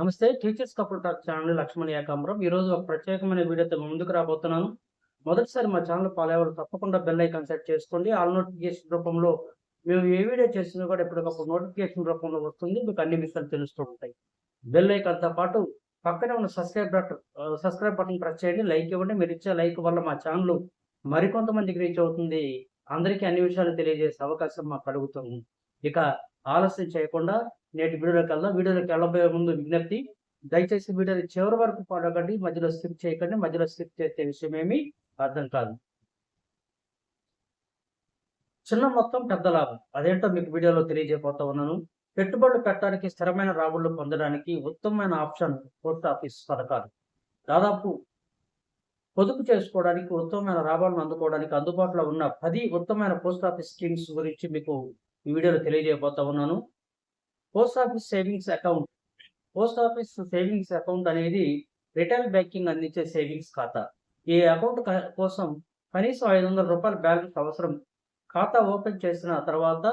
నమస్తే. Teachers couple talk channel Lakshman Ekambaram. ఈరోజు ఒక ప్రత్యేకమైన వీడియోతో ముందుకు రాబోతున్నాను. మొదటిసారి మా ఛానల్ ఫాలో అయ్యేవారు తప్పకుండా బెల్ ఐకాన్ సెట్ చేసుకోండి. ఆల్ నోటిఫికేషన్ రూపంలో మేము ఏ వీడియో చేసినా కూడా ఎప్పటికప్పుడు నోటిఫికేషన్ రూపంలో వస్తుంది. మీకు అన్ని విషయాలు తెలుస్తూ ఉంటాయి. బెల్ ఐకాన్తో పాటు పక్కనే ఉన్న సబ్స్క్రైబ్ బటన్ ప్రెస్ చేయండి. లైక్ ఇవ్వండి. మీరు ఇచ్చే లైక్ వల్ల మా ఛానల్ మరికొంతమందికి రీచ్ అవుతుంది. అందరికీ అన్ని విషయాలు తెలియజేసే అవకాశం మాకు కలుగుతుంది. ఇక ఆలస్యం చేయకుండా నేటి వీడియోలోకి వెళ్ళబోయే ముందు విజ్ఞప్తి, దయచేసి వీడియోని చివరి వరకు ఫాలో కండి. మధ్యలో స్కిప్ చేయకండి. మధ్యలో స్కిప్ చేసే విషయం ఏమీ అర్థం కాదు. చిన్న మొత్తం పెద్ద లాభం అదేంటో మీకు వీడియోలో తెలియజేయబోతా ఉన్నాను. పెట్టుబడులు పెట్టడానికి, స్థిరమైన రాబడులు పొందడానికి ఉత్తమమైన ఆప్షన్ పోస్ట్ ఆఫీస్ పథకాలు. దాదాపు పొదుపు చేసుకోవడానికి, ఉత్తమమైన రాబడులను అందుకోవడానికి అందుబాటులో ఉన్న 10 ఉత్తమమైన పోస్ట్ ఆఫీస్ స్కీమ్స్ గురించి మీకు ఈ వీడియోలో తెలియజేయబోతా ఉన్నాను. Post office savings account. Post office savings account అనేది రిటైల్ బ్యాంకింగ్ అందించే సేవింగ్స్ ఖాతా. ఈ అకౌంట్ కోసం కనీసం 500 రూపాయల బ్యాలెన్స్ అవసరం. ఖాతా ఓపెన్ చేసిన తర్వాత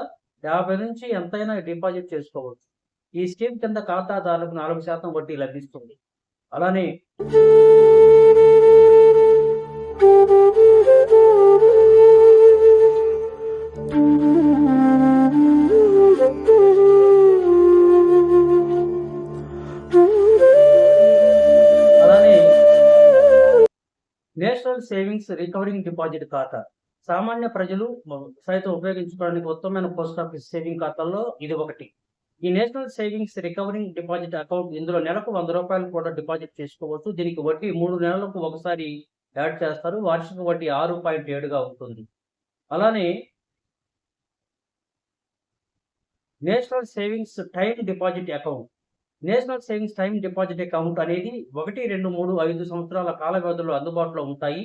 50 నుంచి ఎంతైనా డిపాజిట్ చేసుకోవచ్చు. ఈ స్కీమ్ కింద ఖాతాదారులకు 4% వడ్డీ లభిస్తుంది. అలానే నేషనల్ సేవింగ్స్ రికవరింగ్ డిపాజిట్ ఖాతా. సామాన్య ప్రజలు సైతం ఉపయోగించుకోవడానికి ఉత్తమమైన పోస్ట్ ఆఫీస్ సేవింగ్ ఖాతాల్లో ఇది ఒకటి. ఈ national savings recovering deposit account, ఇందులో నెలకు 100 రూపాయలు కూడా డిపాజిట్ చేసుకోవచ్చు. దీనికి వడ్డీ 3 నెలలకు ఒకసారి యాడ్ చేస్తారు. వార్షిక వడ్డీ 6.7గా ఉంటుంది. అలానే national savings time deposit account. National savings time deposit account అనేది 1, 2, 3, 5 సంవత్సరాల కాల వ్యవధిలో అందుబాటులో ఉంటాయి.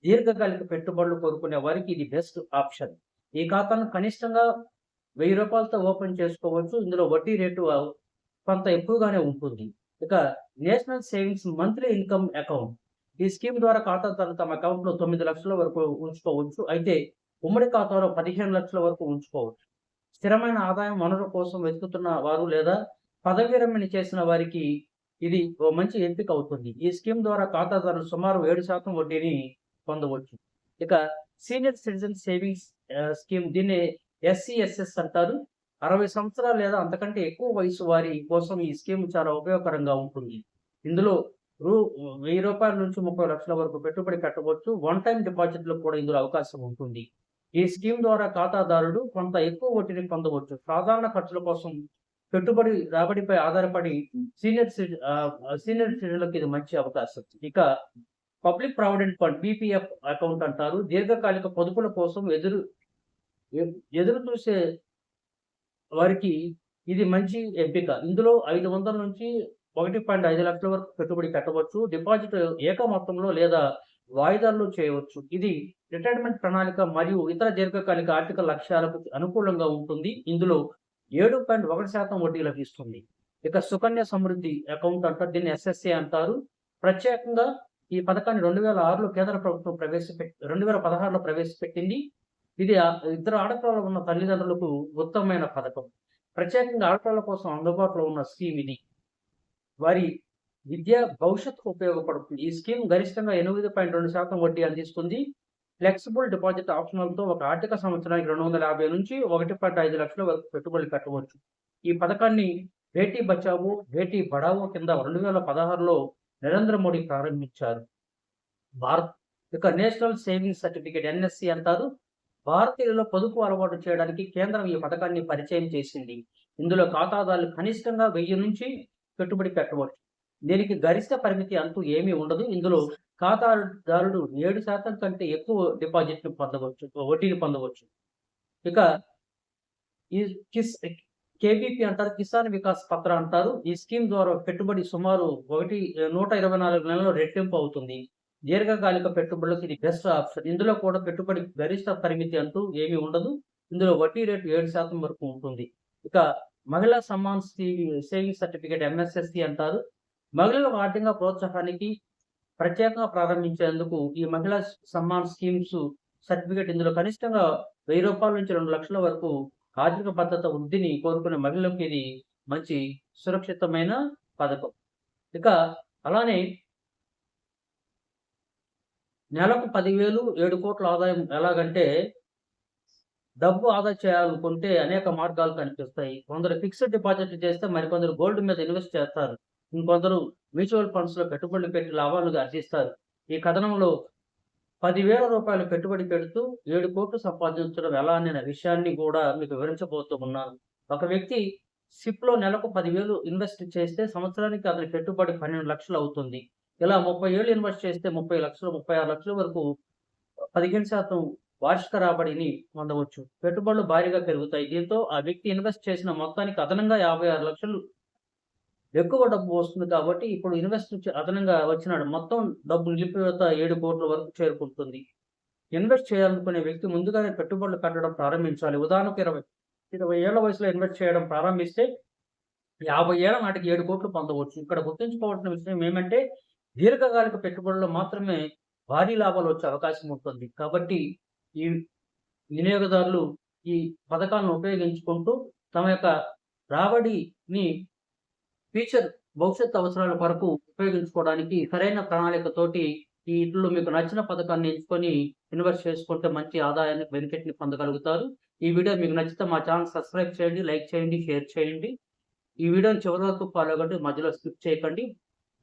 దీర్ఘకాలిక పెట్టుబడులు కోరుకునే వారికి ఇది బెస్ట్ ఆప్షన్. ఈ ఖాతాను కనిష్టంగా 1000 రూపాయలతో ఓపెన్ చేసుకోవచ్చు. ఇందులో వడ్డీ రేటు కొంత ఎక్కువగానే ఉంటుంది. ఇక national savings monthly income account. ఈ స్కీమ్ ద్వారా ఖాతాదారులు తమ అకౌంట్లో 9 లక్షల వరకు ఉంచుకోవచ్చు. అయితే ఉమ్మడి ఖాతాలో 15 లక్షల వరకు ఉంచుకోవచ్చు. స్థిరమైన ఆదాయం వనరు కోసం వెతుకుతున్న వారు లేదా పదవి విరమణ చేసిన వారికి ఇది ఓ మంచి ఎంపిక అవుతుంది. ఈ స్కీమ్ ద్వారా ఖాతాదారులు సుమారు 7% వడ్డీని పొందవచ్చు. ఇక సీనియర్ సిటిజన్ సేవింగ్స్ స్కీమ్, దీన్ని SCSS అంటారు. 60 సంవత్సరాలు లేదా అంతకంటే ఎక్కువ వయసు వారి కోసం ఈ స్కీమ్ చాలా ఉపయోగకరంగా ఉంటుంది. ఇందులో 1000 రూపాయల నుంచి 30 లక్షల వరకు పెట్టుబడి పెట్టవచ్చు. వన్ టైం డిపాజిట్లో కూడా ఇందులో అవకాశం ఉంటుంది. ఈ స్కీమ్ ద్వారా ఖాతాదారుడు కొంత ఎక్కువ వడ్డీని పొందవచ్చు. సాధారణ ఖర్చుల కోసం పెట్టుబడి రాబడిపై ఆధారపడి సీనియర్ సిటిజన్లకు ఇది మంచి అవకాశం. ఇక public provident fund, PPF account అంటారు. దీర్ఘకాలిక పొదుపుల కోసం ఎదురు చూసే వారికి ఇది మంచి ఎంపిక. ఇందులో 500 నుంచి 1.5 లక్షల వరకు పెట్టుబడి పెట్టవచ్చు. డిపాజిట్ ఏక మొత్తంలో లేదా వాయిదాల్లో చేయవచ్చు. ఇది రిటైర్మెంట్ ప్రణాళిక మరియు ఇతర దీర్ఘకాలిక ఆర్థిక లక్ష్యాలకు అనుకూలంగా ఉంటుంది. ఇందులో 7.1% వడ్డీ లభిస్తుంది. ఇక సుకన్య సమృద్ధి అకౌంట్ అంటారు. దీన్ని SSA అంటారు. ప్రత్యేకంగా ఈ పథకాన్ని 2006లో కేంద్ర ప్రభుత్వం 2016లో ప్రవేశపెట్టింది. ఇది ఇద్దరు ఆడపిల్లలు ఉన్న తల్లిదండ్రులకు ఉత్తమమైన పథకం. ప్రత్యేకంగా ఆడపిల్లల కోసం అందుబాటులో ఉన్న స్కీమ్ ఇది. వారి విద్యా భవిష్యత్తుకు ఉపయోగపడుతుంది. ఈ స్కీమ్ గరిష్టంగా 8.2% వడ్డీ అందిస్తుంది. ఫ్లెక్సిబుల్ డిపాజిట్ ఆప్షనల్తో ఒక ఆర్థిక సంవత్సరానికి 250 నుంచి 1.5 లక్షల వరకు పెట్టుబడులు పెట్టవచ్చు. ఈ పథకాన్ని బేటీ బచావో బేటీ పడావో కింద 2016లో నరేంద్ర మోడీ ప్రారంభించారు. ఇక నేషనల్ సేవింగ్స్ సర్టిఫికేట్, NSC అంటారు. భారతీయులలో పొదుపు అలవాటు చేయడానికి కేంద్రం ఈ పథకాన్ని పరిచయం చేసింది. ఇందులో ఖాతాదారులు కనిష్టంగా 1000 నుంచి పెట్టుబడి పెట్టవచ్చు. దీనికి గరిష్ట పరిమితి అంటూ ఏమీ ఉండదు. ఇందులో ఖాతాదారుడు 7% కంటే ఎక్కువ డిపాజిట్ను పొందవచ్చు, వడ్డీని పొందవచ్చు. ఇక ఈ KVP అంటారు, కిసాన్ వికాస్ పత్ర అంటారు. ఈ స్కీమ్ ద్వారా పెట్టుబడి సుమారు 124 నెలల్లో రెట్టింపు అవుతుంది. దీర్ఘకాలిక పెట్టుబడులకు ఇది బెస్ట్ ఆప్షన్. ఇందులో కూడా పెట్టుబడి గరిష్ట పరిమితి అంటూ ఏమీ ఉండదు. ఇందులో వడ్డీ రేటు 7% వరకు ఉంటుంది. ఇక మహిళా సమ్మాన్ సేవింగ్స్ సర్టిఫికేట్, MSSC అంటారు. మహిళల ఆర్థిక ప్రోత్సాహానికి ప్రత్యేకంగా ప్రారంభించేందుకు ఈ మహిళా సమ్మాన్ స్కీమ్స్ సర్టిఫికేట్, ఇందులో కనిష్టంగా 1000 రూపాయల నుంచి 2 లక్షల వరకు ఆర్థిక భద్రత వృద్ధిని కోరుకునే మహిళలకు ఇది మంచి సురక్షితమైన పథకం. ఇక అలానే నెలకు 10,000, 7 కోట్ల ఆదాయం ఎలాగంటే డబ్బు ఆదా చేయాలనుకుంటే అనేక మార్గాలు కనిపిస్తాయి. కొందరు ఫిక్స్డ్ డిపాజిట్లు చేస్తే మరికొందరు గోల్డ్ మీద ఇన్వెస్ట్ చేస్తారు. ఇంకొందరు మ్యూచువల్ ఫండ్స్‌లో పెట్టుబడులు పెట్టి లాభాలు ఆర్జిస్తారు. ఈ కథనంలో రూ. 10,000 పెట్టుబడి పెడుతూ 7,00,00,000 సంపాదించడం ఎలా అనే విషయాన్ని గూడా మీకు వివరించబోతూ ఉన్నాను. ఒక వ్యక్తి సిప్‌లో నెలకు 10,000 ఇన్వెస్ట్ చేస్తే సంవత్సరానికి అతని పెట్టుబడి 12,00,000 అవుతుంది. ఇలా 30 ఏళ్ళు ఇన్వెస్ట్ చేస్తే 30,00,000, 36,00,000 వరకు 15% వార్షిక రాబడిని పొందవచ్చు. పెట్టుబడులు భారీగా పెరుగుతాయి. దీంతో ఆ వ్యక్తి ఇన్వెస్ట్ చేసిన మొత్తానికి అదనంగా 56,00,000 ఎక్కువ డబ్బు వస్తుంది కాబట్టి ఇప్పుడు అదనంగా వచ్చిన మొత్తం డబ్బు నిలిపివేత 7,00,00,000 వరకు చేరుకుంటుంది. ఇన్వెస్ట్ చేయాలనుకునే వ్యక్తి ముందుగానే పెట్టుబడులు పెట్టడం ప్రారంభించాలి. ఉదాహరణకు 20 ఏళ్ల వయసులో ఇన్వెస్ట్ చేయడం ప్రారంభిస్తే 50 ఏళ్ల నాటికి 7,00,00,000 పొందవచ్చు. ఇక్కడ గుర్తుంచుకోవాల్సిన విషయం ఏమంటే దీర్ఘకాలిక పెట్టుబడుల్లో మాత్రమే భారీ లాభాలు వచ్చే అవకాశం ఉంటుంది. కాబట్టి ఈ వినియోగదారులు ఈ పథకాలను ఉపయోగించుకుంటూ తమ యొక్క రాబడిని భవిష్యత్ అవసరాల కొరకు ఉపయోగించుకోవడానికి సరైన ప్రణాళికతోటి ఈటిల్లో మీకు నచ్చిన పథకాన్ని ఎంచుకొని ఇన్వెస్ట్ చేసుకుంటే మంచి ఆదాయాన్ని, బెనిఫిట్‌ని పొందగలుగుతారు. ఈ వీడియో మీకు నచ్చితే మా ఛానెల్ సబ్స్క్రైబ్ చేయండి, లైక్ చేయండి, షేర్ చేయండి. ఈ వీడియోని చివరి వరకు ఫాలో అవ్వండి. మధ్యలో స్కిప్ చేయకండి.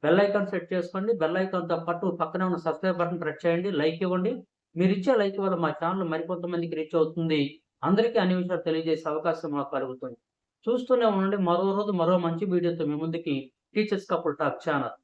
బెల్ ఐకాన్ సెట్ చేసుకోండి. బెల్ ఐకాన్‌తో పాటు పక్కనే ఉన్న సబ్స్క్రైబ్ బటన్ ప్రెస్ చేయండి. లైక్ ఇవ్వండి. మీరిచ్చే లైక్ వల్ల మా ఛానల్ మరికొంతమందికి రీచ్ అవుతుంది. అందరికీ అన్ని విషయాలు తెలియజేసే అవకాశం మాకు కలుగుతుంది. చూస్తూనే ఉండండి. మరో రోజు మరో మంచి వీడియోతో మీ ముందుకి టీచర్స్ కపుల్ టాక్ ఛానల్.